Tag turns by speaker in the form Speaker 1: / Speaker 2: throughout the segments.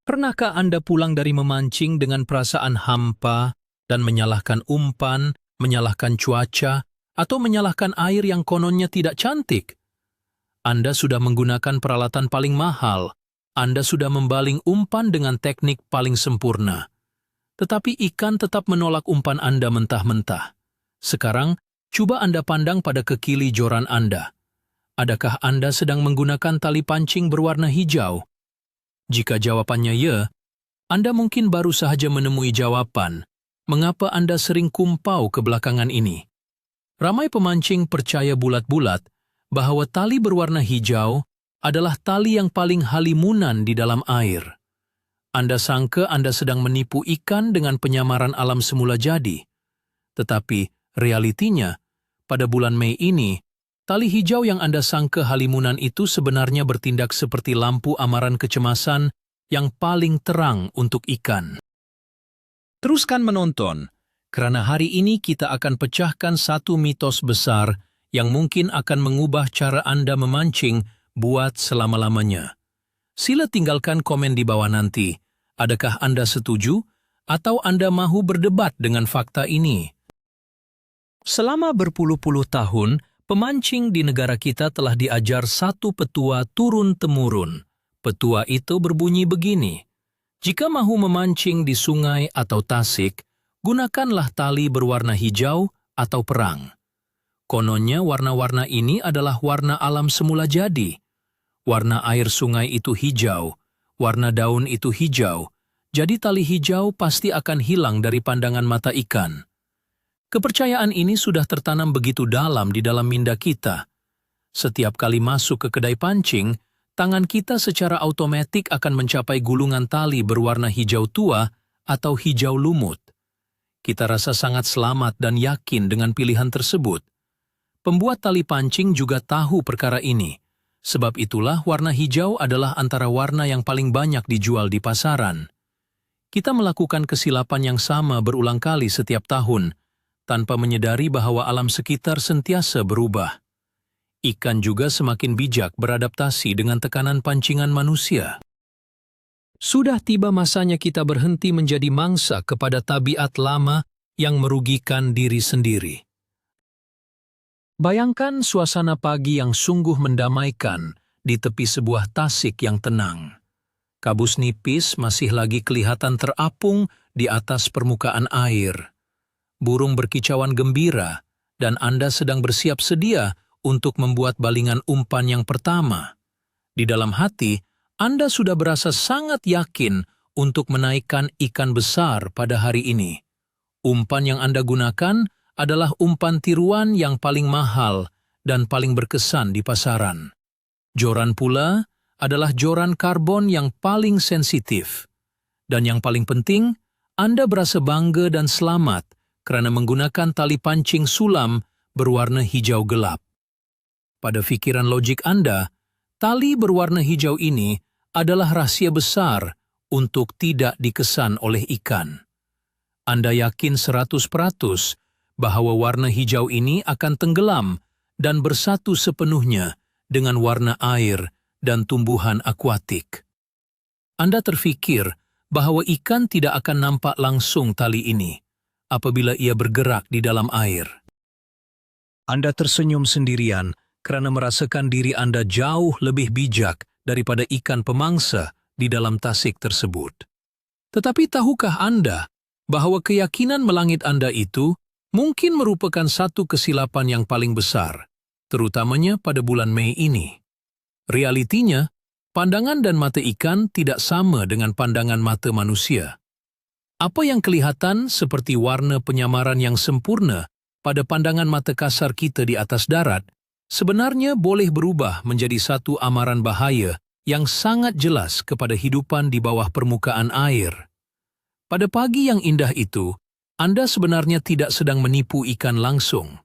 Speaker 1: Pernahkah Anda pulang dari memancing dengan perasaan hampa dan menyalahkan umpan, menyalahkan cuaca, atau menyalahkan air yang kononnya tidak cantik? Anda sudah menggunakan peralatan paling mahal, Anda sudah membaling umpan dengan teknik paling sempurna. Tetapi ikan tetap menolak umpan Anda mentah-mentah. Sekarang, coba Anda pandang pada kekili joran Anda. Adakah Anda sedang menggunakan tali pancing berwarna hijau? Jika jawabannya ya, Anda mungkin baru saja menemui jawaban mengapa Anda sering kumpau kebelakangan ini. Ramai pemancing percaya bulat-bulat bahwa tali berwarna hijau adalah tali yang paling halimunan di dalam air. Anda sangka Anda sedang menipu ikan dengan penyamaran alam semula jadi. Tetapi realitinya, pada bulan Mei ini, tali hijau yang Anda sangka halimunan itu sebenarnya bertindak seperti lampu amaran kecemasan yang paling terang untuk ikan. Teruskan menonton, karena hari ini kita akan pecahkan satu mitos besar yang mungkin akan mengubah cara Anda memancing buat selama-lamanya. Sila tinggalkan komen di bawah nanti. Adakah Anda setuju atau Anda mahu berdebat dengan fakta ini? Selama berpuluh-puluh tahun, pemancing di negara kita telah diajar satu petua turun-temurun. Petua itu berbunyi begini, jika mahu memancing di sungai atau tasik, gunakanlah tali berwarna hijau atau perang. Kononnya warna-warna ini adalah warna alam semula jadi. Warna air sungai itu hijau, warna daun itu hijau, jadi tali hijau pasti akan hilang dari pandangan mata ikan. Kepercayaan ini sudah tertanam begitu dalam di dalam minda kita. Setiap kali masuk ke kedai pancing, tangan kita secara otomatis akan mencapai gulungan tali berwarna hijau tua atau hijau lumut. Kita rasa sangat selamat dan yakin dengan pilihan tersebut. Pembuat tali pancing juga tahu perkara ini. Sebab itulah warna hijau adalah antara warna yang paling banyak dijual di pasaran. Kita melakukan kesilapan yang sama berulang kali setiap tahun, tanpa menyadari bahwa alam sekitar sentiasa berubah. Ikan juga semakin bijak beradaptasi dengan tekanan pancingan manusia. Sudah tiba masanya kita berhenti menjadi mangsa kepada tabiat lama yang merugikan diri sendiri. Bayangkan suasana pagi yang sungguh mendamaikan di tepi sebuah tasik yang tenang. Kabus nipis masih lagi kelihatan terapung di atas permukaan air. Burung berkicauan gembira, dan Anda sedang bersiap sedia untuk membuat balingan umpan yang pertama. Di dalam hati, Anda sudah berasa sangat yakin untuk menaikkan ikan besar pada hari ini. Umpan yang Anda gunakan adalah umpan tiruan yang paling mahal dan paling berkesan di pasaran. Joran pula adalah joran karbon yang paling sensitif. Dan yang paling penting, Anda berasa bangga dan selamat karena menggunakan tali pancing sulam berwarna hijau gelap. Pada pikiran logik Anda, tali berwarna hijau ini adalah rahasia besar untuk tidak dikesan oleh ikan. Anda yakin 100% bahwa warna hijau ini akan tenggelam dan bersatu sepenuhnya dengan warna air dan tumbuhan akuatik. Anda terfikir bahwa ikan tidak akan nampak langsung tali ini apabila ia bergerak di dalam air. Anda tersenyum sendirian karena merasakan diri Anda jauh lebih bijak daripada ikan pemangsa di dalam tasik tersebut. Tetapi tahukah Anda bahwa keyakinan melangit Anda itu mungkin merupakan satu kesilapan yang paling besar, terutamanya pada bulan Mei ini? Realitinya, pandangan dan mata ikan tidak sama dengan pandangan mata manusia. Apa yang kelihatan seperti warna penyamaran yang sempurna pada pandangan mata kasar kita di atas darat, sebenarnya boleh berubah menjadi satu amaran bahaya yang sangat jelas kepada hidupan di bawah permukaan air. Pada pagi yang indah itu, Anda sebenarnya tidak sedang menipu ikan langsung.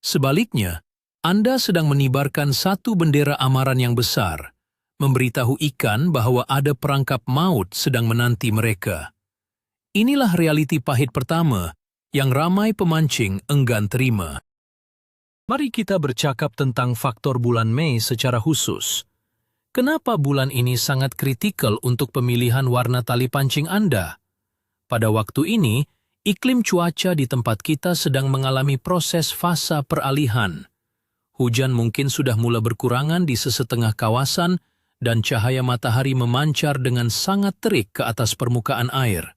Speaker 1: Sebaliknya, Anda sedang menibarkan satu bendera amaran yang besar, memberitahu ikan bahwa ada perangkap maut sedang menanti mereka. Inilah realiti pahit pertama yang ramai pemancing enggan terima. Mari kita bercakap tentang faktor bulan Mei secara khusus. Kenapa bulan ini sangat kritikal untuk pemilihan warna tali pancing Anda? Pada waktu ini, iklim cuaca di tempat kita sedang mengalami proses fasa peralihan. Hujan mungkin sudah mulai berkurangan di sesetengah kawasan dan cahaya matahari memancar dengan sangat terik ke atas permukaan air.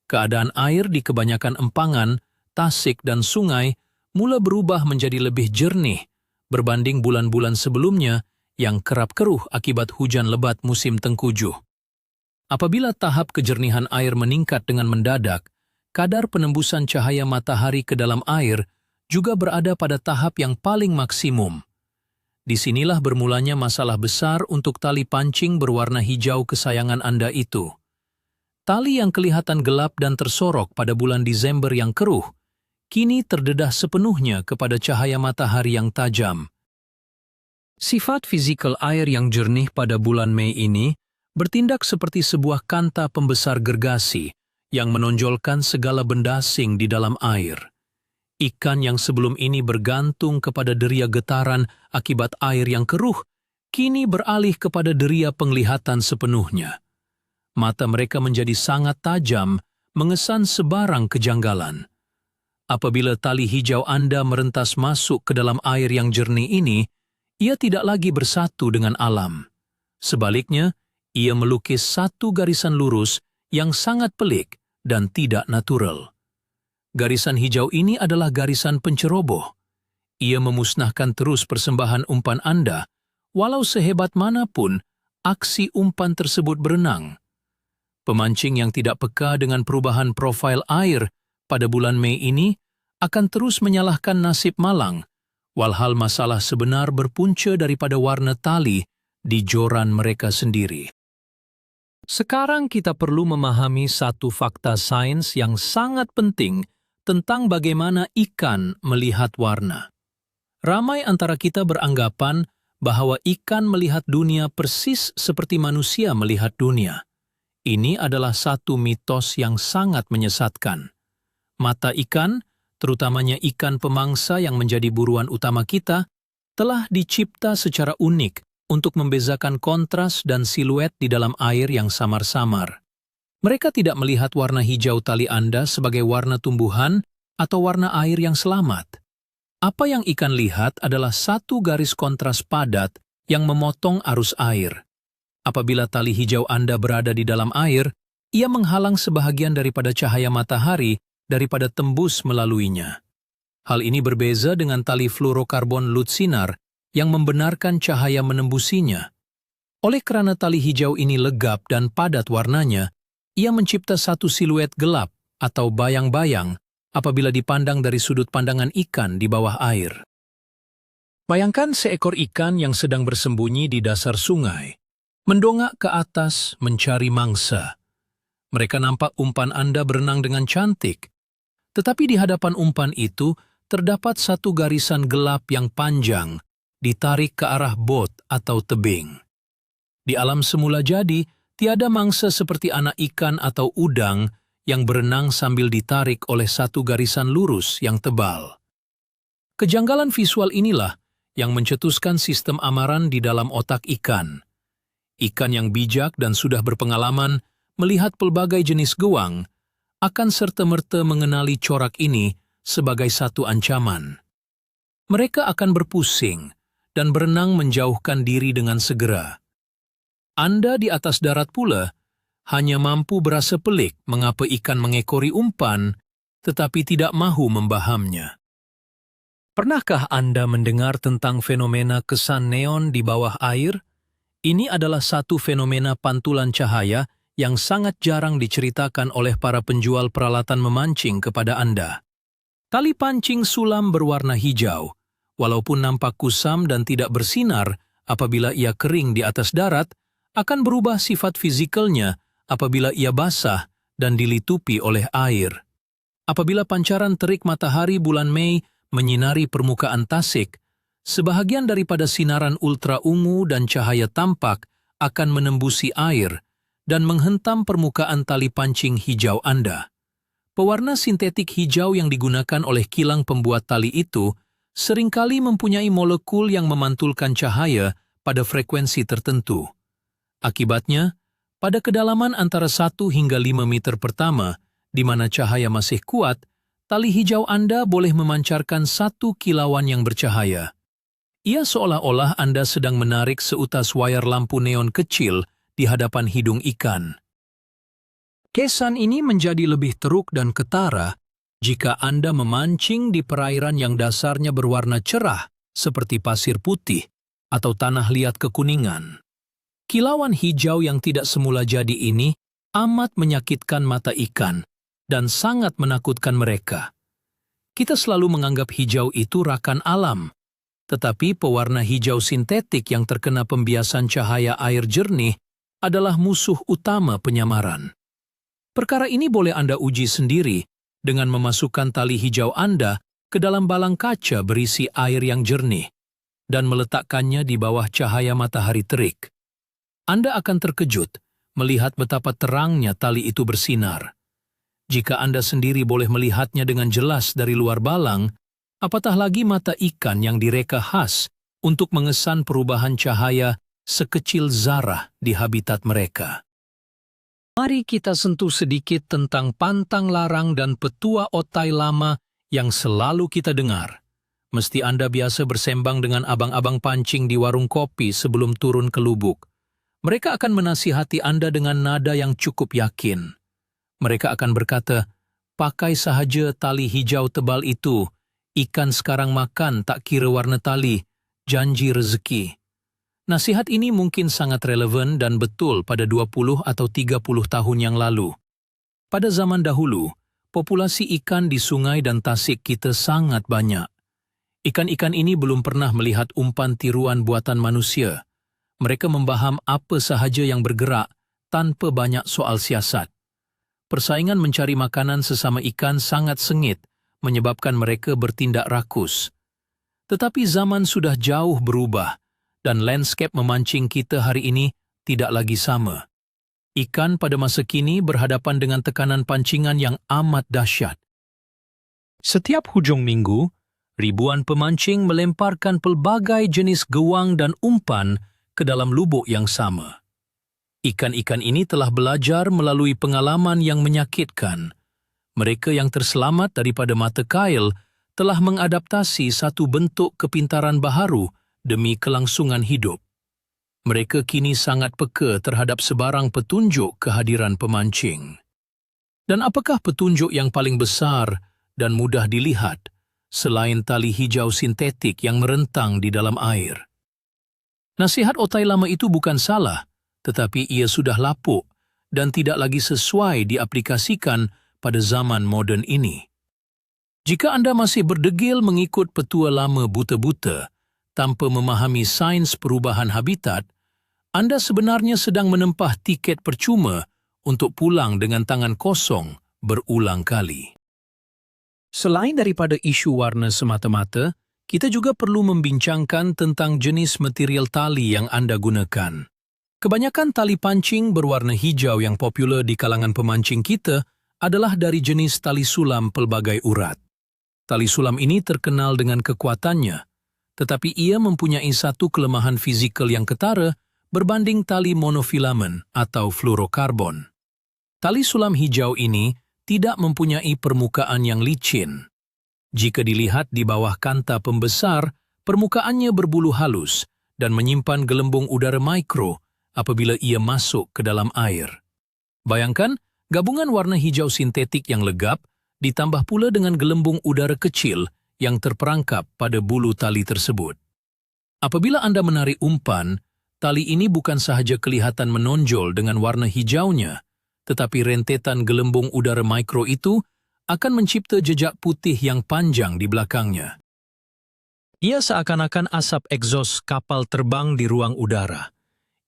Speaker 1: Keadaan air di kebanyakan empangan, tasik dan sungai mulai berubah menjadi lebih jernih berbanding bulan-bulan sebelumnya yang kerap keruh akibat hujan lebat musim tengkujuh. Apabila tahap kejernihan air meningkat dengan mendadak, kadar penembusan cahaya matahari ke dalam air juga berada pada tahap yang paling maksimum. Disinilah bermulanya masalah besar untuk tali pancing berwarna hijau kesayangan Anda itu. Tali yang kelihatan gelap dan tersorok pada bulan Desember yang keruh, kini terdedah sepenuhnya kepada cahaya matahari yang tajam. Sifat fisikal air yang jernih pada bulan Mei ini bertindak seperti sebuah kanta pembesar gergasi yang menonjolkan segala benda asing di dalam air. Ikan yang sebelum ini bergantung kepada deria getaran akibat air yang keruh, kini beralih kepada deria penglihatan sepenuhnya. Mata mereka menjadi sangat tajam, mengesan sebarang kejanggalan. Apabila tali hijau Anda merentas masuk ke dalam air yang jernih ini, ia tidak lagi bersatu dengan alam. Sebaliknya, ia melukis satu garisan lurus yang sangat pelik dan tidak natural. Garisan hijau ini adalah garisan penceroboh. Ia memusnahkan terus persembahan umpan Anda, walau sehebat manapun aksi umpan tersebut berenang. Pemancing yang tidak peka dengan perubahan profil air pada bulan Mei ini akan terus menyalahkan nasib malang, walhal masalah sebenar berpunca daripada warna tali di joran mereka sendiri. Sekarang kita perlu memahami satu fakta sains yang sangat penting tentang bagaimana ikan melihat warna. Ramai antara kita beranggapan bahwa ikan melihat dunia persis seperti manusia melihat dunia. Ini adalah satu mitos yang sangat menyesatkan. Mata ikan, terutamanya ikan pemangsa yang menjadi buruan utama kita, telah dicipta secara unik untuk membezakan kontras dan siluet di dalam air yang samar-samar. Mereka tidak melihat warna hijau tali Anda sebagai warna tumbuhan atau warna air yang selamat. Apa yang ikan lihat adalah satu garis kontras padat yang memotong arus air. Apabila tali hijau Anda berada di dalam air, ia menghalang sebahagian daripada cahaya matahari daripada tembus melaluinya. Hal ini berbeza dengan tali fluorokarbon lutsinar yang membenarkan cahaya menembusinya. Oleh karena tali hijau ini legap dan padat warnanya, ia mencipta satu siluet gelap atau bayang-bayang apabila dipandang dari sudut pandangan ikan di bawah air. Bayangkan seekor ikan yang sedang bersembunyi di dasar sungai, mendongak ke atas mencari mangsa. Mereka nampak umpan Anda berenang dengan cantik, tetapi di hadapan umpan itu terdapat satu garisan gelap yang panjang, ditarik ke arah bot atau tebing. Di alam semula jadi, tiada mangsa seperti anak ikan atau udang yang berenang sambil ditarik oleh satu garisan lurus yang tebal. Kejanggalan visual inilah yang mencetuskan sistem amaran di dalam otak ikan. Ikan yang bijak dan sudah berpengalaman melihat pelbagai jenis gewang akan serta-merta mengenali corak ini sebagai satu ancaman. Mereka akan berpusing dan berenang menjauhkan diri dengan segera. Anda di atas darat pula hanya mampu berasa pelik mengapa ikan mengekori umpan tetapi tidak mahu membahamnya. Pernahkah Anda mendengar tentang fenomena kesan neon di bawah air? Ini adalah satu fenomena pantulan cahaya yang sangat jarang diceritakan oleh para penjual peralatan memancing kepada Anda. Tali pancing sulam berwarna hijau, walaupun nampak kusam dan tidak bersinar apabila ia kering di atas darat, akan berubah sifat fizikalnya apabila ia basah dan dilitupi oleh air. Apabila pancaran terik matahari bulan Mei menyinari permukaan tasik, sebahagian daripada sinaran ultra ungu dan cahaya tampak akan menembusi air dan menghentam permukaan tali pancing hijau Anda. Pewarna sintetik hijau yang digunakan oleh kilang pembuat tali itu seringkali mempunyai molekul yang memantulkan cahaya pada frekuensi tertentu. Akibatnya, pada kedalaman antara 1 hingga 5 meter pertama, di mana cahaya masih kuat, tali hijau Anda boleh memancarkan 1 kilauan yang bercahaya. Ia seolah-olah Anda sedang menarik seutas wayar lampu neon kecil di hadapan hidung ikan. Kesan ini menjadi lebih teruk dan ketara jika Anda memancing di perairan yang dasarnya berwarna cerah seperti pasir putih atau tanah liat kekuningan. Kilauan hijau yang tidak semula jadi ini amat menyakitkan mata ikan dan sangat menakutkan mereka. Kita selalu menganggap hijau itu rakan alam, tetapi pewarna hijau sintetik yang terkena pembiasan cahaya air jernih adalah musuh utama penyamaran. Perkara ini boleh Anda uji sendiri dengan memasukkan tali hijau Anda ke dalam balang kaca berisi air yang jernih dan meletakkannya di bawah cahaya matahari terik. Anda akan terkejut melihat betapa terangnya tali itu bersinar. Jika Anda sendiri boleh melihatnya dengan jelas dari luar balang, apatah lagi mata ikan yang direka khas untuk mengesan perubahan cahaya sekecil zarah di habitat mereka. Mari kita sentuh sedikit tentang pantang larang dan petua otai lama yang selalu kita dengar. Mesti Anda biasa bersembang dengan abang-abang pancing di warung kopi sebelum turun ke lubuk. Mereka akan menasihati Anda dengan nada yang cukup yakin. Mereka akan berkata, pakai sahaja tali hijau tebal itu, ikan sekarang makan tak kira warna tali, janji rezeki. Nasihat ini mungkin sangat relevan dan betul pada 20 atau 30 tahun yang lalu. Pada zaman dahulu, populasi ikan di sungai dan tasik kita sangat banyak. Ikan-ikan ini belum pernah melihat umpan tiruan buatan manusia. Mereka membaham apa sahaja yang bergerak tanpa banyak soal siasat. Persaingan mencari makanan sesama ikan sangat sengit, menyebabkan mereka bertindak rakus. Tetapi zaman sudah jauh berubah, dan landscape memancing kita hari ini tidak lagi sama. Ikan pada masa kini berhadapan dengan tekanan pancingan yang amat dahsyat. Setiap hujung minggu, ribuan pemancing melemparkan pelbagai jenis gewang dan umpan ke dalam lubuk yang sama. Ikan-ikan ini telah belajar melalui pengalaman yang menyakitkan. Mereka yang terselamat daripada mata kail telah mengadaptasi satu bentuk kepintaran baharu demi kelangsungan hidup. Mereka kini sangat peka terhadap sebarang petunjuk kehadiran pemancing. Dan apakah petunjuk yang paling besar dan mudah dilihat selain tali hijau sintetik yang merentang di dalam air? Nasihat otai lama itu bukan salah, tetapi ia sudah lapuk dan tidak lagi sesuai diaplikasikan pada zaman moden ini. Jika Anda masih berdegil mengikut petua lama buta-buta tanpa memahami sains perubahan habitat, Anda sebenarnya sedang menempah tiket percuma untuk pulang dengan tangan kosong berulang kali. Selain daripada isu warna semata-mata, kita juga perlu membincangkan tentang jenis material tali yang Anda gunakan. Kebanyakan tali pancing berwarna hijau yang popular di kalangan pemancing kita adalah dari jenis tali sulam pelbagai urat. Tali sulam ini terkenal dengan kekuatannya, tetapi ia mempunyai satu kelemahan fizikal yang ketara berbanding tali monofilamen atau fluorokarbon. Tali sulam hijau ini tidak mempunyai permukaan yang licin. Jika dilihat di bawah kanta pembesar, permukaannya berbulu halus dan menyimpan gelembung udara mikro apabila ia masuk ke dalam air. Bayangkan, gabungan warna hijau sintetik yang legap ditambah pula dengan gelembung udara kecil yang terperangkap pada bulu tali tersebut. Apabila Anda menarik umpan, tali ini bukan sahaja kelihatan menonjol dengan warna hijaunya, tetapi rentetan gelembung udara mikro itu akan mencipta jejak putih yang panjang di belakangnya. Ia seakan-akan asap egsos kapal terbang di ruang udara.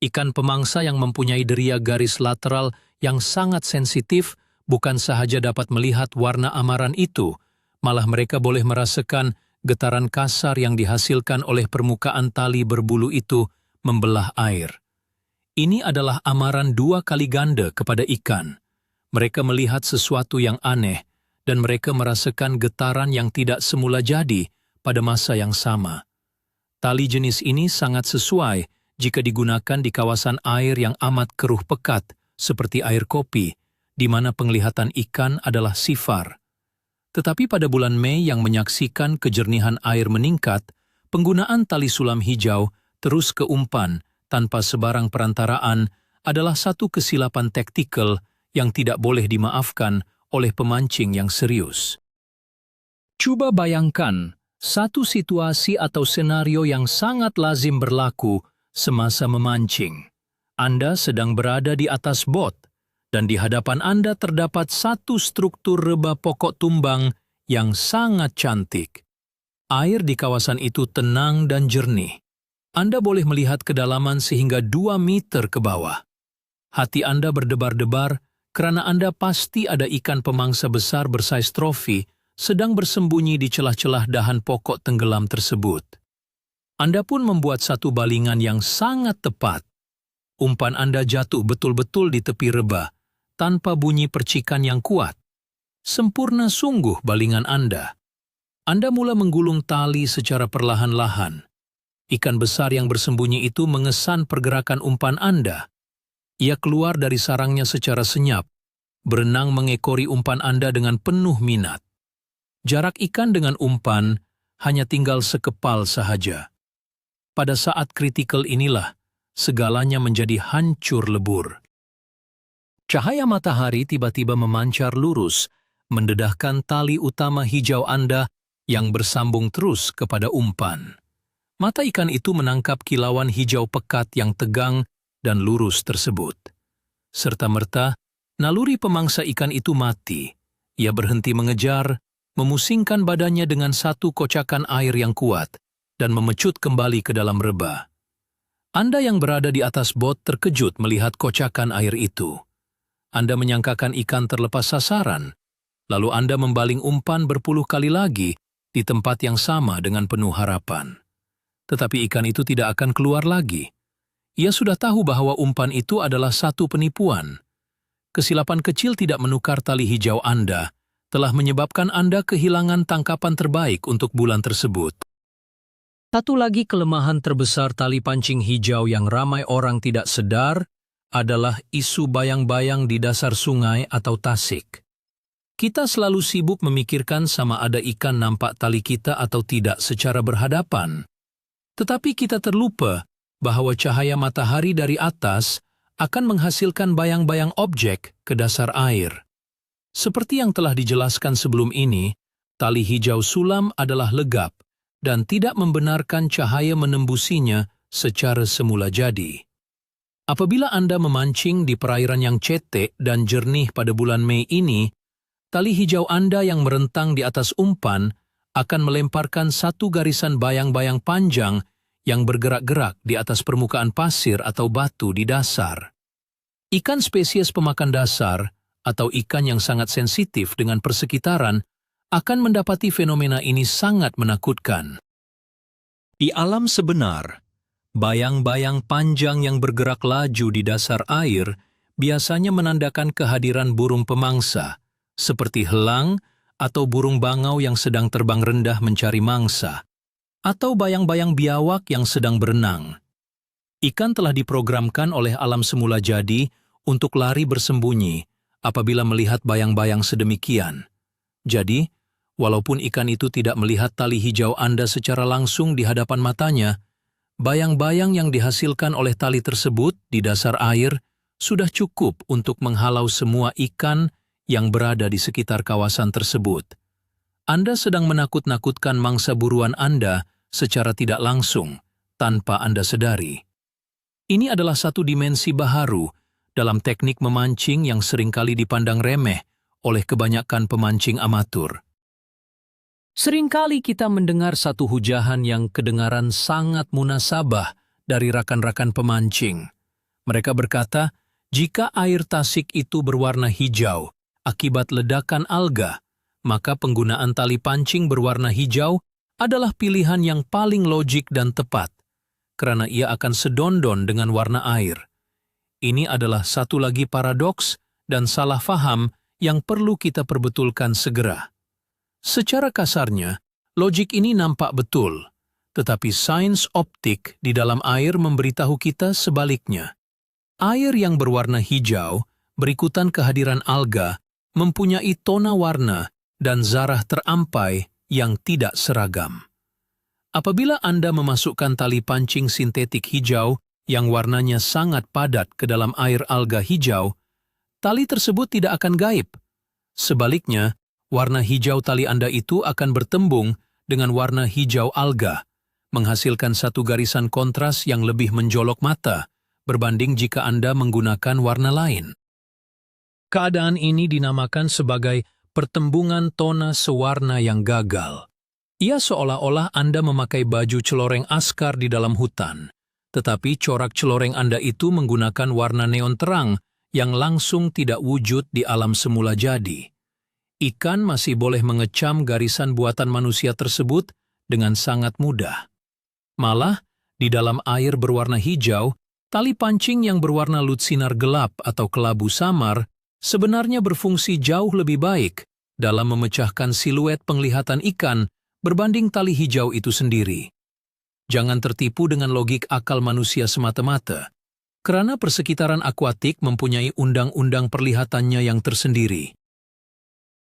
Speaker 1: Ikan pemangsa yang mempunyai deria garis lateral yang sangat sensitif bukan sahaja dapat melihat warna amaran itu, malah mereka boleh merasakan getaran kasar yang dihasilkan oleh permukaan tali berbulu itu membelah air. Ini adalah amaran 2 kali ganda kepada ikan. Mereka melihat sesuatu yang aneh, dan mereka merasakan getaran yang tidak semula jadi pada masa yang sama. Tali jenis ini sangat sesuai jika digunakan di kawasan air yang amat keruh pekat, seperti air kopi, di mana penglihatan ikan adalah sifar. Tetapi pada bulan Mei yang menyaksikan kejernihan air meningkat, penggunaan tali sulam hijau terus ke umpan tanpa sebarang perantaraan adalah satu kesilapan taktikal yang tidak boleh dimaafkan oleh pemancing yang serius. Coba bayangkan satu situasi atau senario yang sangat lazim berlaku semasa memancing. Anda sedang berada di atas bot, dan di hadapan Anda terdapat satu struktur rebah pokok tumbang yang sangat cantik. Air di kawasan itu tenang dan jernih. Anda boleh melihat kedalaman sehingga 2 meter ke bawah. Hati Anda berdebar-debar karena Anda pasti ada ikan pemangsa besar bersaiz trofi sedang bersembunyi di celah-celah dahan pokok tenggelam tersebut. Anda pun membuat satu balingan yang sangat tepat. Umpan Anda jatuh betul-betul di tepi rebah, tanpa bunyi percikan yang kuat. Sempurna sungguh balingan Anda. Anda mula menggulung tali secara perlahan-lahan. Ikan besar yang bersembunyi itu mengesan pergerakan umpan Anda. Ia keluar dari sarangnya secara senyap, berenang mengekori umpan Anda dengan penuh minat. Jarak ikan dengan umpan hanya tinggal sekepal sahaja. Pada saat kritikal inilah, segalanya menjadi hancur lebur. Cahaya matahari tiba-tiba memancar lurus, mendedahkan tali utama hijau Anda yang bersambung terus kepada umpan. Mata ikan itu menangkap kilauan hijau pekat yang tegang dan lurus tersebut. Serta-merta, naluri pemangsa ikan itu mati. Ia berhenti mengejar, memusingkan badannya dengan satu kocakan air yang kuat, dan memecut kembali ke dalam rebah. Anda yang berada di atas bot terkejut melihat kocakan air itu. Anda menyangkakan ikan terlepas sasaran, lalu Anda membaling umpan berpuluh kali lagi di tempat yang sama dengan penuh harapan. Tetapi ikan itu tidak akan keluar lagi. Ia sudah tahu bahwa umpan itu adalah satu penipuan. Kesilapan kecil tidak menukar tali hijau Anda telah menyebabkan Anda kehilangan tangkapan terbaik untuk bulan tersebut. Satu lagi kelemahan terbesar tali pancing hijau yang ramai orang tidak sadar adalah isu bayang-bayang di dasar sungai atau tasik. Kita selalu sibuk memikirkan sama ada ikan nampak tali kita atau tidak secara berhadapan. Tetapi kita terlupa bahwa cahaya matahari dari atas akan menghasilkan bayang-bayang objek ke dasar air. Seperti yang telah dijelaskan sebelum ini, tali hijau sulam adalah legap dan tidak membenarkan cahaya menembusinya secara semula jadi. Apabila Anda memancing di perairan yang cetek dan jernih pada bulan Mei ini, tali hijau Anda yang merentang di atas umpan akan melemparkan satu garisan bayang-bayang panjang yang bergerak-gerak di atas permukaan pasir atau batu di dasar. Ikan spesies pemakan dasar atau ikan yang sangat sensitif dengan persekitaran akan mendapati fenomena ini sangat menakutkan. Di alam sebenar, bayang-bayang panjang yang bergerak laju di dasar air biasanya menandakan kehadiran burung pemangsa, seperti helang atau burung bangau yang sedang terbang rendah mencari mangsa, atau bayang-bayang biawak yang sedang berenang. Ikan telah diprogramkan oleh alam semula jadi untuk lari bersembunyi apabila melihat bayang-bayang sedemikian. Jadi, walaupun ikan itu tidak melihat tali hijau Anda secara langsung di hadapan matanya, bayang-bayang yang dihasilkan oleh tali tersebut di dasar air sudah cukup untuk menghalau semua ikan yang berada di sekitar kawasan tersebut. Anda sedang menakut-nakutkan mangsa buruan Anda secara tidak langsung, tanpa Anda sadari. Ini adalah satu dimensi baharu dalam teknik memancing yang seringkali dipandang remeh oleh kebanyakan pemancing amatur. Seringkali kita mendengar satu hujahan yang kedengaran sangat munasabah dari rakan-rakan pemancing. Mereka berkata, jika air tasik itu berwarna hijau akibat ledakan alga, maka penggunaan tali pancing berwarna hijau adalah pilihan yang paling logik dan tepat, karena ia akan sedondon dengan warna air. Ini adalah satu lagi paradoks dan salah faham yang perlu kita perbetulkan segera. Secara kasarnya, logik ini nampak betul, tetapi sains optik di dalam air memberitahu kita sebaliknya. Air yang berwarna hijau, berikutan kehadiran alga, mempunyai tona warna dan zarah terampai yang tidak seragam. Apabila Anda memasukkan tali pancing sintetik hijau yang warnanya sangat padat ke dalam air alga hijau, tali tersebut tidak akan gaib. Sebaliknya, warna hijau tali Anda itu akan bertembung dengan warna hijau alga, menghasilkan satu garisan kontras yang lebih menjolok mata, berbanding jika Anda menggunakan warna lain. Keadaan ini dinamakan sebagai pertembungan tona sewarna yang gagal. Ia seolah-olah Anda memakai baju celoreng askar di dalam hutan, tetapi corak celoreng Anda itu menggunakan warna neon terang yang langsung tidak wujud di alam semula jadi. Ikan masih boleh mengecam garisan buatan manusia tersebut dengan sangat mudah. Malah, di dalam air berwarna hijau, tali pancing yang berwarna lutsinar gelap atau kelabu samar sebenarnya berfungsi jauh lebih baik dalam memecahkan siluet penglihatan ikan berbanding tali hijau itu sendiri. Jangan tertipu dengan logik akal manusia semata-mata, karena persekitaran akuatik mempunyai undang-undang perlihatannya yang tersendiri.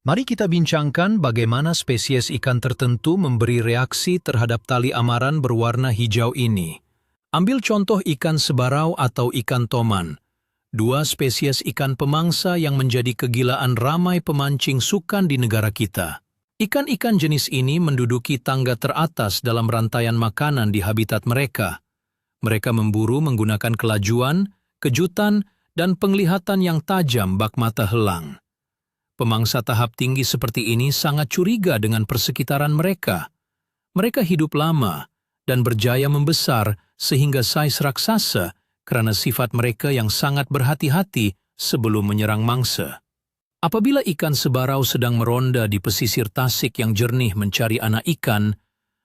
Speaker 1: Mari kita bincangkan bagaimana spesies ikan tertentu memberi reaksi terhadap tali amaran berwarna hijau ini. Ambil contoh ikan sebarau atau ikan toman, dua spesies ikan pemangsa yang menjadi kegilaan ramai pemancing sukan di negara kita. Ikan-ikan jenis ini menduduki tangga teratas dalam rantaian makanan di habitat mereka. Mereka memburu menggunakan kelajuan, kejutan, dan penglihatan yang tajam bak mata helang. Pemangsa tahap tinggi seperti ini sangat curiga dengan persekitaran mereka. Mereka hidup lama dan berjaya membesar sehingga sais raksasa karena sifat mereka yang sangat berhati-hati sebelum menyerang mangsa. Apabila ikan sebarau sedang meronda di pesisir Tasik yang jernih mencari anak ikan,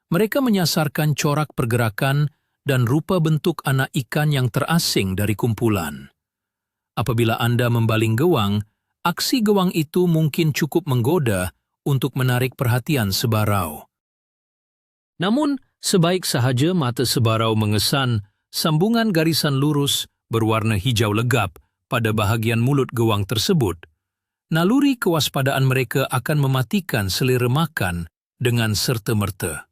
Speaker 1: mereka menyasarkan corak pergerakan dan rupa bentuk anak ikan yang terasing dari kumpulan. Apabila Anda membaling gewang, aksi gewang itu mungkin cukup menggoda untuk menarik perhatian sebarau. Namun, sebaik sahaja mata sebarau mengesan sambungan garisan lurus berwarna hijau legap pada bahagian mulut gewang tersebut, naluri kewaspadaan mereka akan mematikan selera makan dengan serta-merta.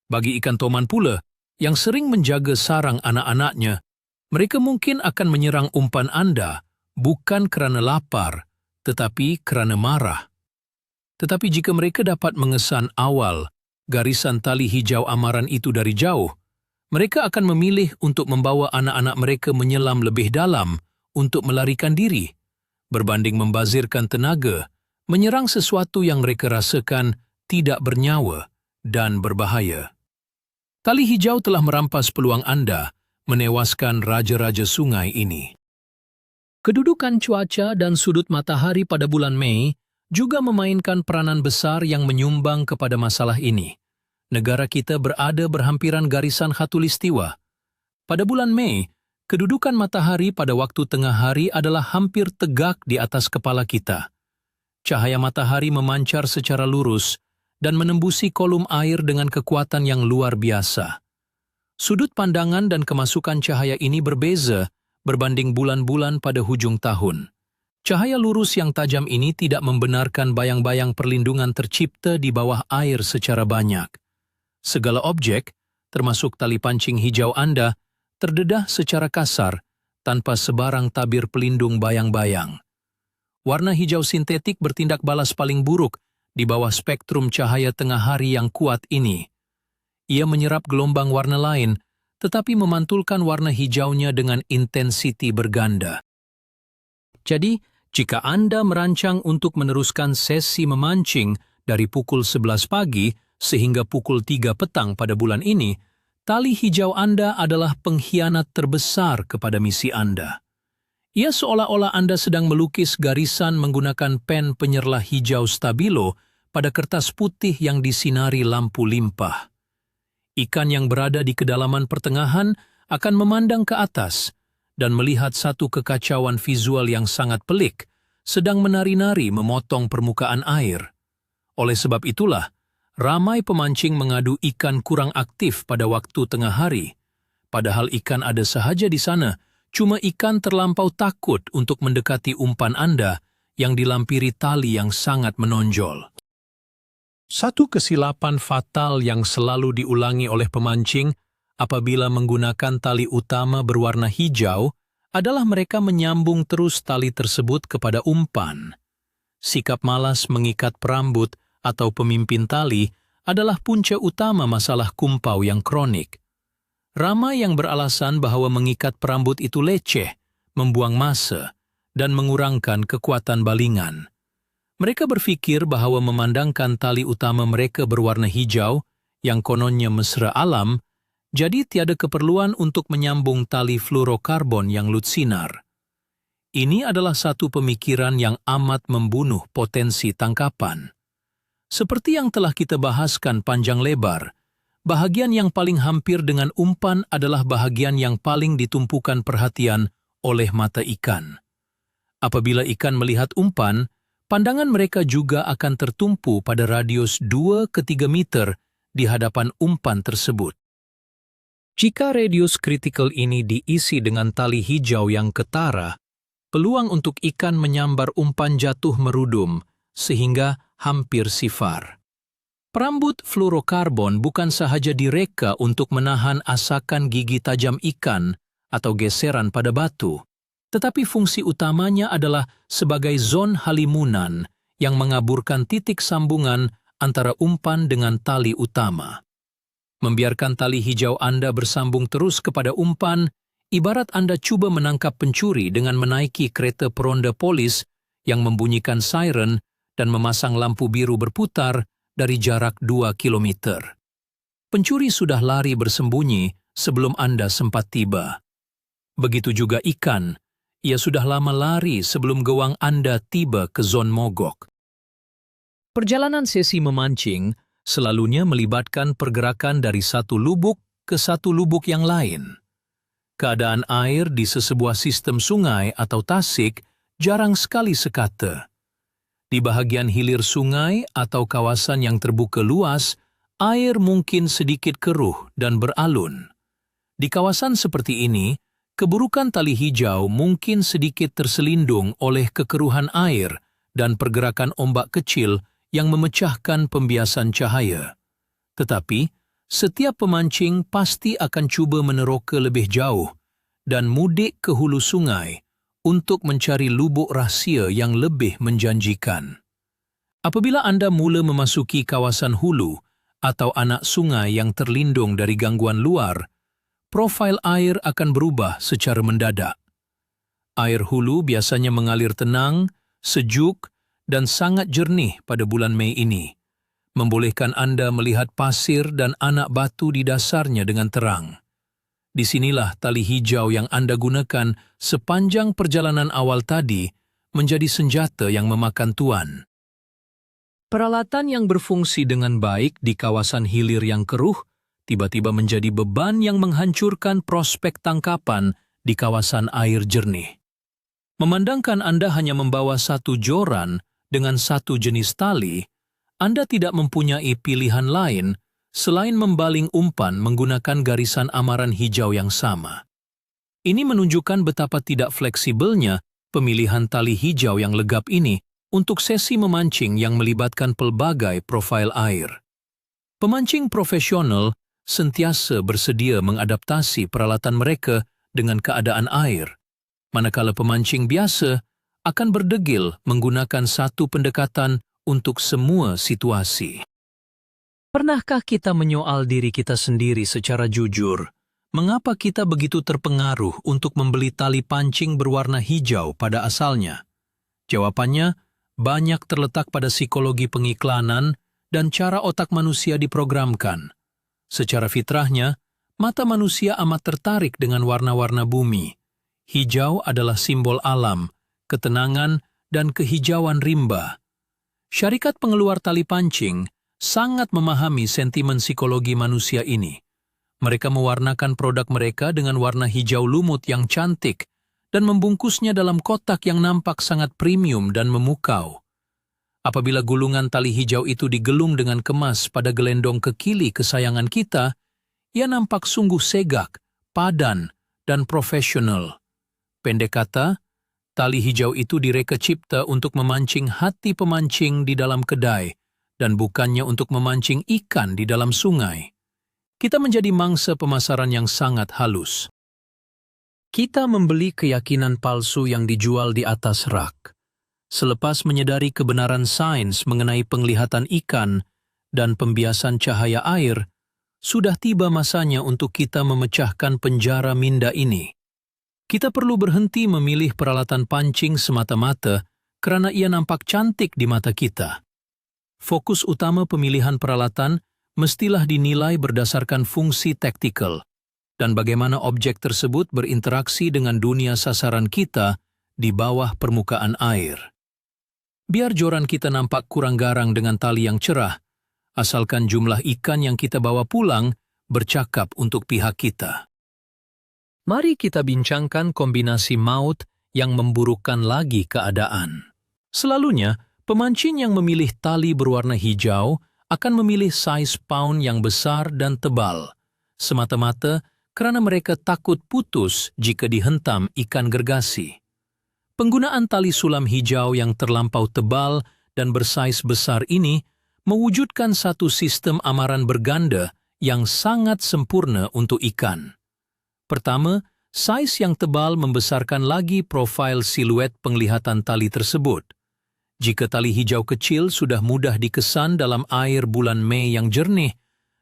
Speaker 1: Bagi ikan toman pula, yang sering menjaga sarang anak-anaknya, mereka mungkin akan menyerang umpan Anda bukan kerana lapar, tetapi kerana marah. Tetapi jika mereka dapat mengesan awal garisan tali hijau amaran itu dari jauh, mereka akan memilih untuk membawa anak-anak mereka menyelam lebih dalam untuk melarikan diri, berbanding membazirkan tenaga, menyerang sesuatu yang mereka rasakan tidak bernyawa dan berbahaya. Tali hijau telah merampas peluang Anda menewaskan raja-raja sungai ini. Kedudukan cuaca dan sudut matahari pada bulan Mei juga memainkan peranan besar yang menyumbang kepada masalah ini. Negara kita berada berhampiran garisan khatulistiwa. Pada bulan Mei, kedudukan matahari pada waktu tengah hari adalah hampir tegak di atas kepala kita. Cahaya matahari memancar secara lurus dan menembusi kolom air dengan kekuatan yang luar biasa. Sudut pandangan dan kemasukan cahaya ini berbeza berbanding bulan-bulan pada hujung tahun. Cahaya lurus yang tajam ini tidak membenarkan bayang-bayang perlindungan tercipta di bawah air secara banyak. Segala objek, termasuk tali pancing hijau Anda, terdedah secara kasar tanpa sebarang tabir pelindung bayang-bayang. Warna hijau sintetik bertindak balas paling buruk di bawah spektrum cahaya tengah hari yang kuat ini. Ia menyerap gelombang warna lain, tetapi memantulkan warna hijaunya dengan intensiti berganda. Jadi, jika Anda merancang untuk meneruskan sesi memancing dari pukul 11 pagi sehingga pukul 3 petang pada bulan ini, tali hijau Anda adalah pengkhianat terbesar kepada misi Anda. Ia seolah-olah Anda sedang melukis garisan menggunakan pen penyerlah hijau stabilo pada kertas putih yang disinari lampu limpah. Ikan yang berada di kedalaman pertengahan akan memandang ke atas dan melihat satu kekacauan visual yang sangat pelik, sedang menari-nari memotong permukaan air. Oleh sebab itulah, Ramai pemancing mengadu ikan kurang aktif pada waktu tengah hari. Padahal ikan ada sahaja di sana, cuma ikan terlampau takut untuk mendekati umpan Anda yang dilampiri tali yang sangat menonjol. Satu kesilapan fatal yang selalu diulangi oleh pemancing apabila menggunakan tali utama berwarna hijau adalah mereka menyambung terus tali tersebut kepada umpan. Sikap malas mengikat perambut atau pemimpin tali adalah punca utama masalah kumpau yang kronik. Ramai yang beralasan bahwa mengikat perambut itu leceh, membuang massa, dan mengurangkan kekuatan balingan. Mereka berpikir bahwa memandangkan tali utama mereka berwarna hijau, yang kononnya mesra alam, jadi tiada keperluan untuk menyambung tali fluorokarbon yang lutsinar. Ini adalah satu pemikiran yang amat membunuh potensi tangkapan. Seperti yang telah kita bahaskan panjang lebar, bahagian yang paling hampir dengan umpan adalah bahagian yang paling ditumpukan perhatian oleh mata ikan. Apabila ikan melihat umpan, pandangan mereka juga akan tertumpu pada radius 2-3 meter di hadapan umpan tersebut. Jika radius kritikal ini diisi dengan tali hijau yang ketara, peluang untuk ikan menyambar umpan jatuh merudum, sehingga hampir sifar. Perambut fluorokarbon bukan sahaja direka untuk menahan asakan gigi tajam ikan atau geseran pada batu, tetapi fungsi utamanya adalah sebagai zon halimunan yang mengaburkan titik sambungan antara umpan dengan tali utama. Membiarkan tali hijau Anda bersambung terus kepada umpan, ibarat Anda cuba menangkap pencuri dengan menaiki kereta peronda polis yang membunyikan siren dan memasang lampu biru berputar dari jarak 2 kilometer. Pencuri sudah lari bersembunyi sebelum Anda sempat tiba. Begitu juga ikan, ia sudah lama lari sebelum gawang Anda tiba ke zon mogok. Perjalanan sesi memancing selalunya melibatkan pergerakan dari satu lubuk ke satu lubuk yang lain. Keadaan air di sesebuah sistem sungai atau tasik jarang sekali sekata. Di bahagian hilir sungai atau kawasan yang terbuka luas, air mungkin sedikit keruh dan beralun. Di kawasan seperti ini, keburukan tali hijau mungkin sedikit terselindung oleh kekeruhan air dan pergerakan ombak kecil yang memecahkan pembiasan cahaya. Tetapi, setiap pemancing pasti akan cuba meneroka lebih jauh dan mudik ke hulu sungai untuk mencari lubuk rahsia yang lebih menjanjikan. Apabila Anda mula memasuki kawasan hulu atau anak sungai yang terlindung dari gangguan luar, profil air akan berubah secara mendadak. Air hulu biasanya mengalir tenang, sejuk, dan sangat jernih pada bulan Mei ini, membolehkan Anda melihat pasir dan anak batu di dasarnya dengan terang. Disinilah tali hijau yang Anda gunakan sepanjang perjalanan awal tadi menjadi senjata yang memakan tuan. Peralatan yang berfungsi dengan baik di kawasan hilir yang keruh tiba-tiba menjadi beban yang menghancurkan prospek tangkapan di kawasan air jernih. Memandangkan Anda hanya membawa satu joran dengan satu jenis tali, Anda tidak mempunyai pilihan lain selain membaling umpan menggunakan garisan amaran hijau yang sama. Ini menunjukkan betapa tidak fleksibelnya pemilihan tali hijau yang legap ini untuk sesi memancing yang melibatkan pelbagai profil air. Pemancing profesional sentiasa bersedia mengadaptasi peralatan mereka dengan keadaan air, manakala pemancing biasa akan berdegil menggunakan satu pendekatan untuk semua situasi. Pernahkah kita menyoal diri kita sendiri secara jujur? Mengapa kita begitu terpengaruh untuk membeli tali pancing berwarna hijau pada asalnya? Jawabannya banyak terletak pada psikologi pengiklanan dan cara otak manusia diprogramkan. Secara fitrahnya, mata manusia amat tertarik dengan warna-warna bumi. Hijau adalah simbol alam, ketenangan, dan kehijauan rimba. Syarikat pengeluar tali pancing sangat memahami sentimen psikologi manusia ini. Mereka mewarnakan produk mereka dengan warna hijau lumut yang cantik dan membungkusnya dalam kotak yang nampak sangat premium dan memukau. Apabila gulungan tali hijau itu digelung dengan kemas pada gelendong kekili kesayangan kita, ia nampak sungguh segak, padan, dan profesional. Pendek kata, tali hijau itu direka cipta untuk memancing hati pemancing di dalam kedai, dan bukannya untuk memancing ikan di dalam sungai. Kita menjadi mangsa pemasaran yang sangat halus. Kita membeli keyakinan palsu yang dijual di atas rak. Selepas menyadari kebenaran sains mengenai penglihatan ikan dan pembiasan cahaya air, sudah tiba masanya untuk kita memecahkan penjara minda ini. Kita perlu berhenti memilih peralatan pancing semata-mata karena ia nampak cantik di mata kita. Fokus utama pemilihan peralatan mestilah dinilai berdasarkan fungsi taktikal dan bagaimana objek tersebut berinteraksi dengan dunia sasaran kita di bawah permukaan air. Biar joran kita nampak kurang garang dengan tali yang cerah, asalkan jumlah ikan yang kita bawa pulang bercakap untuk pihak kita. Mari kita bincangkan kombinasi maut yang memburukkan lagi keadaan. Selalunya, pemancing yang memilih tali berwarna hijau akan memilih size pound yang besar dan tebal, semata-mata karena mereka takut putus jika dihentam ikan gergasi. Penggunaan tali sulam hijau yang terlampau tebal dan bersaiz besar ini mewujudkan satu sistem amaran berganda yang sangat sempurna untuk ikan. Pertama, saiz yang tebal membesarkan lagi profil siluet penglihatan tali tersebut. Jika tali hijau kecil sudah mudah dikesan dalam air bulan Mei yang jernih,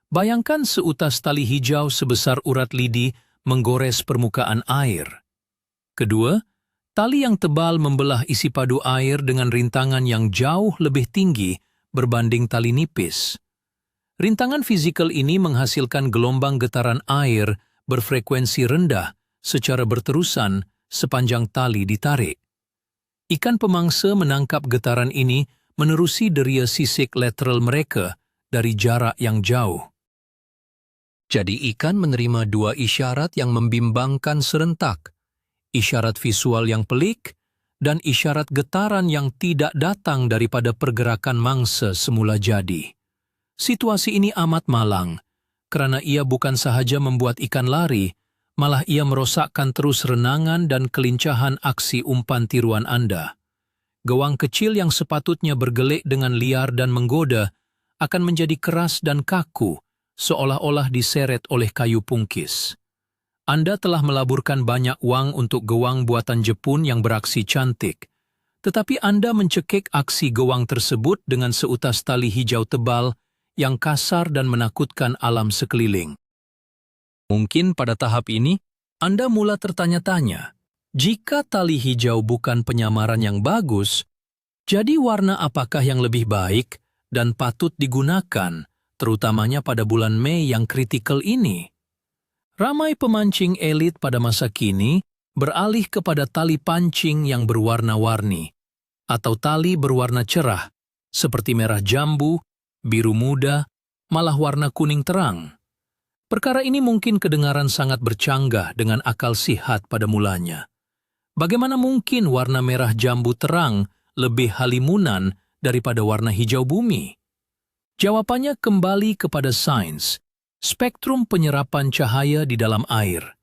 Speaker 1: bayangkan seutas tali hijau sebesar urat lidi menggores permukaan air. Kedua, tali yang tebal membelah isi padu air dengan rintangan yang jauh lebih tinggi berbanding tali nipis. Rintangan fizikal ini menghasilkan gelombang getaran air berfrekuensi rendah secara berterusan sepanjang tali ditarik. Ikan pemangsa menangkap getaran ini menerusi deria sisik lateral mereka dari jarak yang jauh. Jadi ikan menerima dua isyarat yang membimbangkan serentak, isyarat visual yang pelik dan isyarat getaran yang tidak datang daripada pergerakan mangsa semula jadi. Situasi ini amat malang, karena ia bukan sahaja membuat ikan lari, malah ia merosakkan terus renangan dan kelincahan aksi umpan tiruan Anda. Gawang kecil yang sepatutnya bergelik dengan liar dan menggoda akan menjadi keras dan kaku, seolah-olah diseret oleh kayu pungkis. Anda telah melaburkan banyak uang untuk gawang buatan Jepun yang beraksi cantik, tetapi Anda mencekik aksi gawang tersebut dengan seutas tali hijau tebal yang kasar dan menakutkan alam sekeliling. Mungkin pada tahap ini, Anda mula tertanya-tanya, jika tali hijau bukan penyamaran yang bagus, jadi warna apakah yang lebih baik dan patut digunakan, terutamanya pada bulan Mei yang kritikal ini? Ramai pemancing elit pada masa kini beralih kepada tali pancing yang berwarna-warni, atau tali berwarna cerah, seperti merah jambu, biru muda, malah warna kuning terang. Perkara ini mungkin kedengaran sangat bercanggah dengan akal sihat pada mulanya. Bagaimana mungkin warna merah jambu terang lebih halimunan daripada warna hijau bumi? Jawabannya kembali kepada sains, spektrum penyerapan cahaya di dalam air.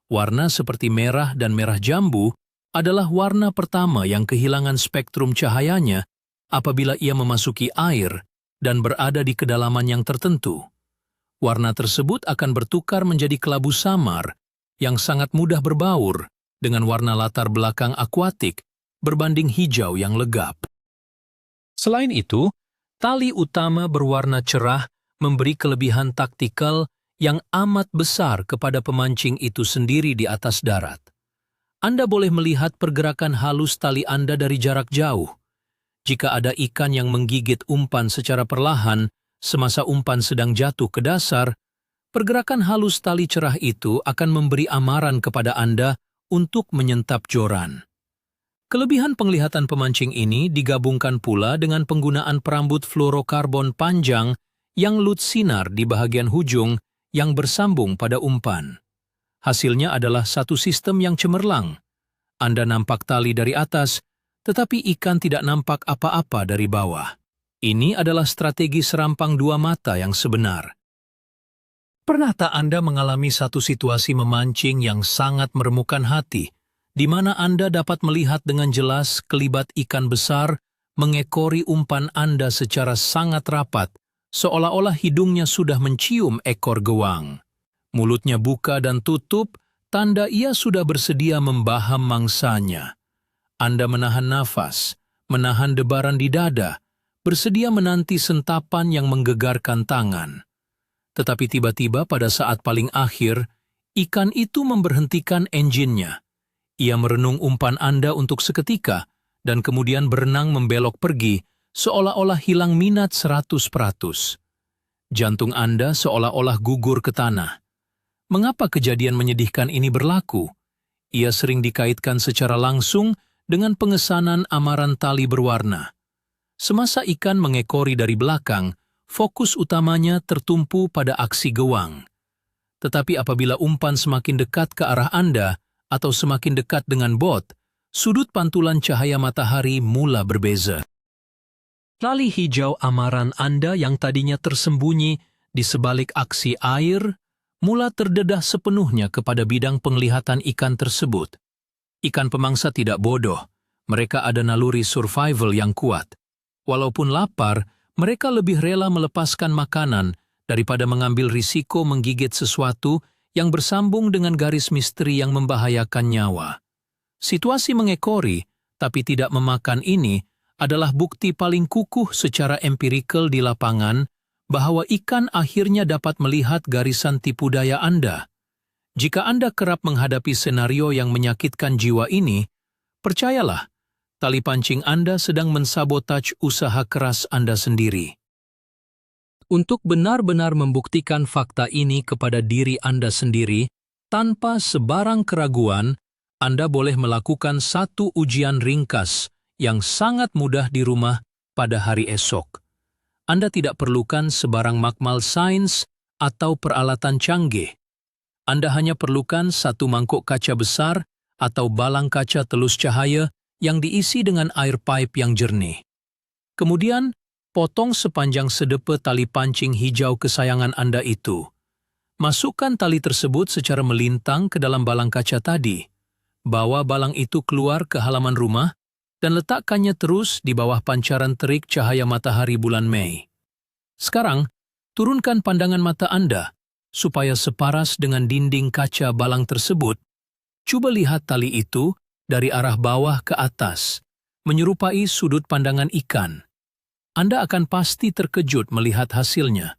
Speaker 1: Warna seperti merah dan merah jambu adalah warna pertama yang kehilangan spektrum cahayanya apabila ia memasuki air dan berada di kedalaman yang tertentu. Warna tersebut akan bertukar menjadi kelabu samar yang sangat mudah berbaur dengan warna latar belakang akuatik berbanding hijau yang legap. Selain itu, tali utama berwarna cerah memberi kelebihan taktikal yang amat besar kepada pemancing itu sendiri di atas darat. Anda boleh melihat pergerakan halus tali Anda dari jarak jauh. Jika ada ikan yang menggigit umpan secara perlahan semasa umpan sedang jatuh ke dasar, pergerakan halus tali cerah itu akan memberi amaran kepada Anda untuk menyentap joran. Kelebihan penglihatan pemancing ini digabungkan pula dengan penggunaan perambut fluorokarbon panjang yang lut sinar di bahagian hujung yang bersambung pada umpan. Hasilnya adalah satu sistem yang cemerlang. Anda nampak tali dari atas, tetapi ikan tidak nampak apa-apa dari bawah. Ini adalah strategi serampang dua mata yang sebenar. Pernah tak Anda mengalami satu situasi memancing yang sangat meremukan hati, di mana Anda dapat melihat dengan jelas kelibat ikan besar mengekori umpan Anda secara sangat rapat, seolah-olah hidungnya sudah mencium ekor gewang. Mulutnya buka dan tutup, tanda ia sudah bersedia membaham mangsanya. Anda menahan nafas, menahan debaran di dada, bersedia menanti sentapan yang menggegarkan tangan. Tetapi tiba-tiba pada saat paling akhir, ikan itu memberhentikan enjinnya. Ia merenung umpan Anda untuk seketika, dan kemudian berenang membelok pergi, seolah-olah hilang minat 100%. Jantung Anda seolah-olah gugur ke tanah. Mengapa kejadian menyedihkan ini berlaku? Ia sering dikaitkan secara langsung dengan pengesanan amaran tali berwarna. Semasa ikan mengekori dari belakang, fokus utamanya tertumpu pada aksi gewang. Tetapi apabila umpan semakin dekat ke arah Anda atau semakin dekat dengan bot, sudut pantulan cahaya matahari mula berbeza. Tali hijau amaran Anda yang tadinya tersembunyi di sebalik aksi air, mula terdedah sepenuhnya kepada bidang penglihatan ikan tersebut. Ikan pemangsa tidak bodoh, mereka ada naluri survival yang kuat. Walaupun lapar, mereka lebih rela melepaskan makanan daripada mengambil risiko menggigit sesuatu yang bersambung dengan garis misteri yang membahayakan nyawa. Situasi mengekori, tapi tidak memakan ini, adalah bukti paling kukuh secara empirikal di lapangan bahwa ikan akhirnya dapat melihat garisan tipu daya Anda. Jika Anda kerap menghadapi senario yang menyakitkan jiwa ini, percayalah, tali pancing Anda sedang mensabotase usaha keras Anda sendiri. Untuk benar-benar membuktikan fakta ini kepada diri Anda sendiri, tanpa sebarang keraguan, Anda boleh melakukan satu ujian ringkas yang sangat mudah di rumah pada hari esok. Anda tidak perlukan sebarang makmal sains atau peralatan canggih. Anda hanya perlukan satu mangkuk kaca besar atau balang kaca telus cahaya yang diisi dengan air pipe yang jernih. Kemudian, potong sepanjang sedepe tali pancing hijau kesayangan Anda itu. Masukkan tali tersebut secara melintang ke dalam balang kaca tadi. Bawa balang itu keluar ke halaman rumah dan letakkannya terus di bawah pancaran terik cahaya matahari bulan Mei. Sekarang, turunkan pandangan mata Anda supaya separas dengan dinding kaca balang tersebut. Coba lihat tali itu dari arah bawah ke atas, menyerupai sudut pandangan ikan. Anda akan pasti terkejut melihat hasilnya.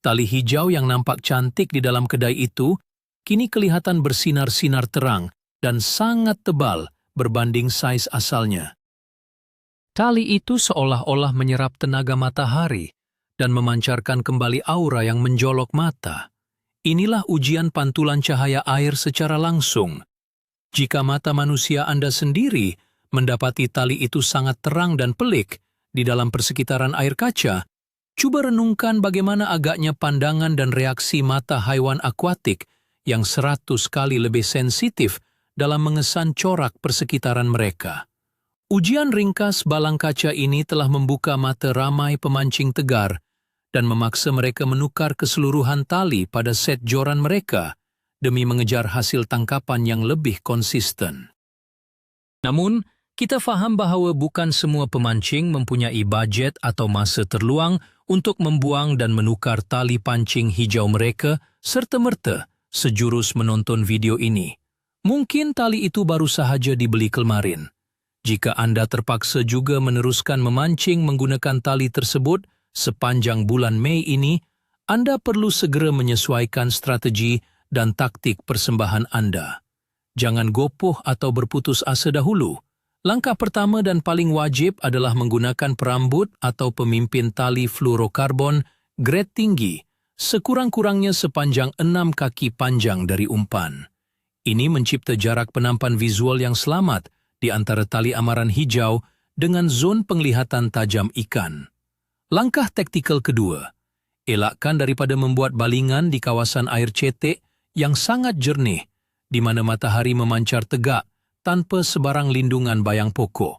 Speaker 1: Tali hijau yang nampak cantik di dalam kedai itu kini kelihatan bersinar-sinar terang dan sangat tebal berbanding saiz asalnya. Tali itu seolah-olah menyerap tenaga matahari dan memancarkan kembali aura yang menjolok mata. Inilah ujian pantulan cahaya air secara langsung. Jika mata manusia Anda sendiri mendapati tali itu sangat terang dan pelik di dalam persekitaran air kaca, coba renungkan bagaimana agaknya pandangan dan reaksi mata haiwan akuatik yang 100 kali lebih sensitif dalam mengesan corak persekitaran mereka. Ujian ringkas balang kaca ini telah membuka mata ramai pemancing tegar dan memaksa mereka menukar keseluruhan tali pada set joran mereka demi mengejar hasil tangkapan yang lebih konsisten. Namun, kita faham bahwa bukan semua pemancing mempunyai budget atau masa terluang untuk membuang dan menukar tali pancing hijau mereka serta-merta sejurus menonton video ini. Mungkin tali itu baru sahaja dibeli kemarin. Jika Anda terpaksa juga meneruskan memancing menggunakan tali tersebut sepanjang bulan Mei ini, Anda perlu segera menyesuaikan strategi dan taktik persembahan Anda. Jangan gopoh atau berputus asa dahulu. Langkah pertama dan paling wajib adalah menggunakan perambut atau pemimpin tali fluorokarbon grade tinggi, sekurang-kurangnya sepanjang 6 kaki panjang dari umpan. Ini mencipta jarak penampan visual yang selamat di antara tali amaran hijau dengan zon penglihatan tajam ikan. Langkah taktikal kedua, elakkan daripada membuat balingan di kawasan air cetek yang sangat jernih, di mana matahari memancar tegak tanpa sebarang lindungan bayang pokok.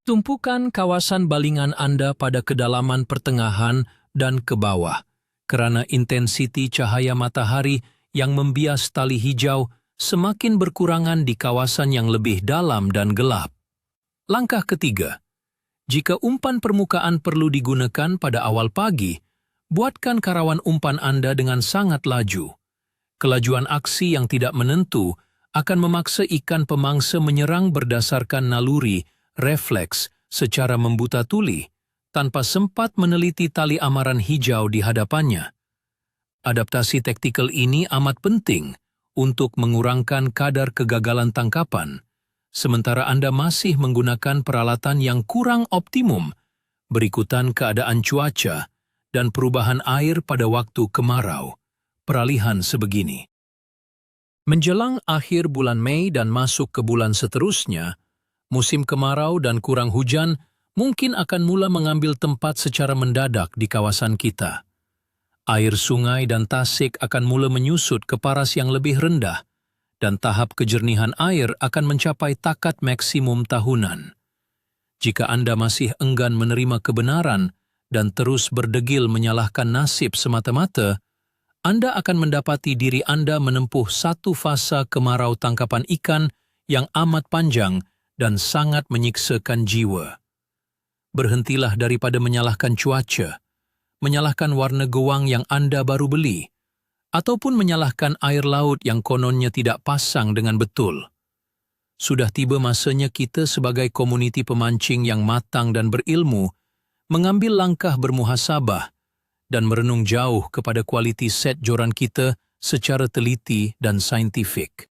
Speaker 1: Tumpukan kawasan balingan Anda pada kedalaman pertengahan dan ke bawah, karena intensiti cahaya matahari yang membias tali hijau semakin berkurangan di kawasan yang lebih dalam dan gelap. Langkah ketiga, jika umpan permukaan perlu digunakan pada awal pagi, buatkan karawan umpan Anda dengan sangat laju. Kelajuan aksi yang tidak menentu akan memaksa ikan pemangsa menyerang berdasarkan naluri, refleks, secara membuta tuli, tanpa sempat meneliti tali amaran hijau di hadapannya. Adaptasi taktikal ini amat penting untuk mengurangkan kadar kegagalan tangkapan, sementara Anda masih menggunakan peralatan yang kurang optimum, berikutan keadaan cuaca dan perubahan air pada waktu kemarau. Peralihan sebegini. Menjelang akhir bulan Mei dan masuk ke bulan seterusnya, musim kemarau dan kurang hujan mungkin akan mula mengambil tempat secara mendadak di kawasan kita. Air sungai dan tasik akan mula menyusut ke paras yang lebih rendah, dan tahap kejernihan air akan mencapai takat maksimum tahunan. Jika Anda masih enggan menerima kebenaran dan terus berdegil menyalahkan nasib semata-mata, Anda akan mendapati diri Anda menempuh satu fasa kemarau tangkapan ikan yang amat panjang dan sangat menyiksakan jiwa. Berhentilah daripada menyalahkan cuaca, menyalahkan warna gewang yang Anda baru beli, ataupun menyalahkan air laut yang kononnya tidak pasang dengan betul. Sudah tiba masanya kita sebagai komuniti pemancing yang matang dan berilmu mengambil langkah bermuhasabah dan merenung jauh kepada kualiti set joran kita secara teliti dan saintifik.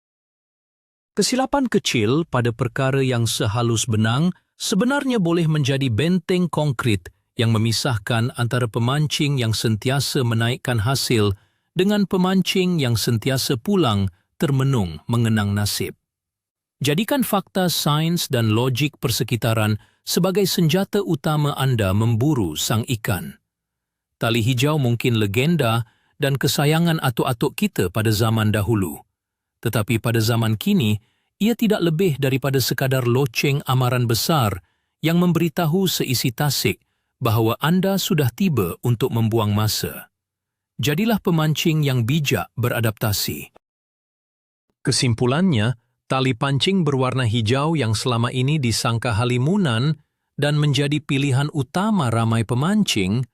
Speaker 1: Kesilapan kecil pada perkara yang sehalus benang sebenarnya boleh menjadi benteng konkret yang memisahkan antara pemancing yang sentiasa menaikkan hasil dengan pemancing yang sentiasa pulang termenung mengenang nasib. Jadikan fakta sains dan logik persekitaran sebagai senjata utama Anda memburu sang ikan. Tali hijau mungkin legenda dan kesayangan atuk-atuk kita pada zaman dahulu. Tetapi pada zaman kini, ia tidak lebih daripada sekadar loceng amaran besar yang memberitahu seisi tasik bahawa Anda sudah tiba untuk membuang masa. Jadilah pemancing yang bijak beradaptasi. Kesimpulannya, tali pancing berwarna hijau yang selama ini disangka halimunan dan menjadi pilihan utama ramai pemancing,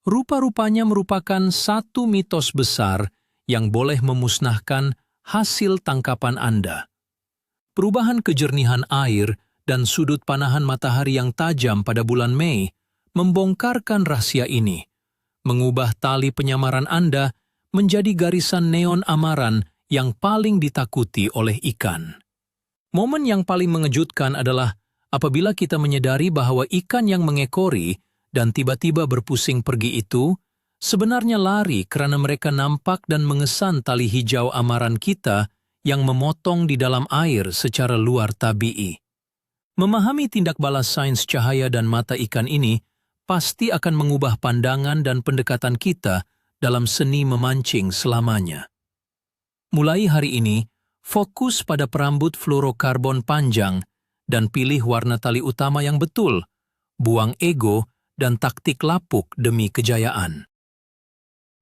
Speaker 1: rupa-rupanya merupakan satu mitos besar yang boleh memusnahkan hasil tangkapan Anda. Perubahan kejernihan air dan sudut panahan matahari yang tajam pada bulan Mei membongkarkan rahasia ini, mengubah tali penyamaran Anda menjadi garisan neon amaran yang paling ditakuti oleh ikan. Momen yang paling mengejutkan adalah apabila kita menyadari bahwa ikan yang mengekori dan tiba-tiba berpusing pergi itu sebenarnya lari kerana mereka nampak dan mengesan tali hijau amaran kita yang memotong di dalam air secara luar tabii. Memahami tindak balas sains cahaya dan mata ikan ini pasti akan mengubah pandangan dan pendekatan kita dalam seni memancing selamanya. Mulai hari ini, fokus pada perambut fluorokarbon panjang dan pilih warna tali utama yang betul, buang ego dan taktik lapuk demi kejayaan.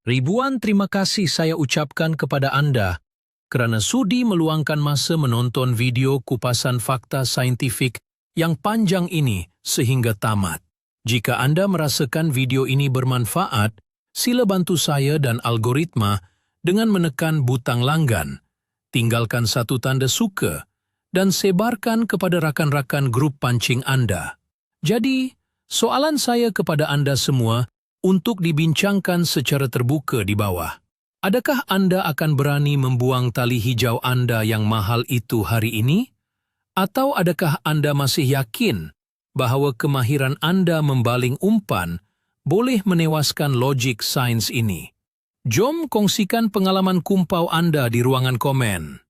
Speaker 1: Ribuan terima kasih saya ucapkan kepada Anda kerana sudi meluangkan masa menonton video kupasan fakta saintifik yang panjang ini sehingga tamat. Jika Anda merasakan video ini bermanfaat, sila bantu saya dan algoritma dengan menekan butang langgan, tinggalkan satu tanda suka, dan sebarkan kepada rakan-rakan grup pancing Anda. Jadi, soalan saya kepada Anda semua untuk dibincangkan secara terbuka di bawah. Adakah Anda akan berani membuang tali hijau Anda yang mahal itu hari ini? Atau adakah Anda masih yakin bahawa kemahiran Anda membaling umpan boleh menewaskan logik sains ini? Jom kongsikan pengalaman kumpau Anda di ruangan komen.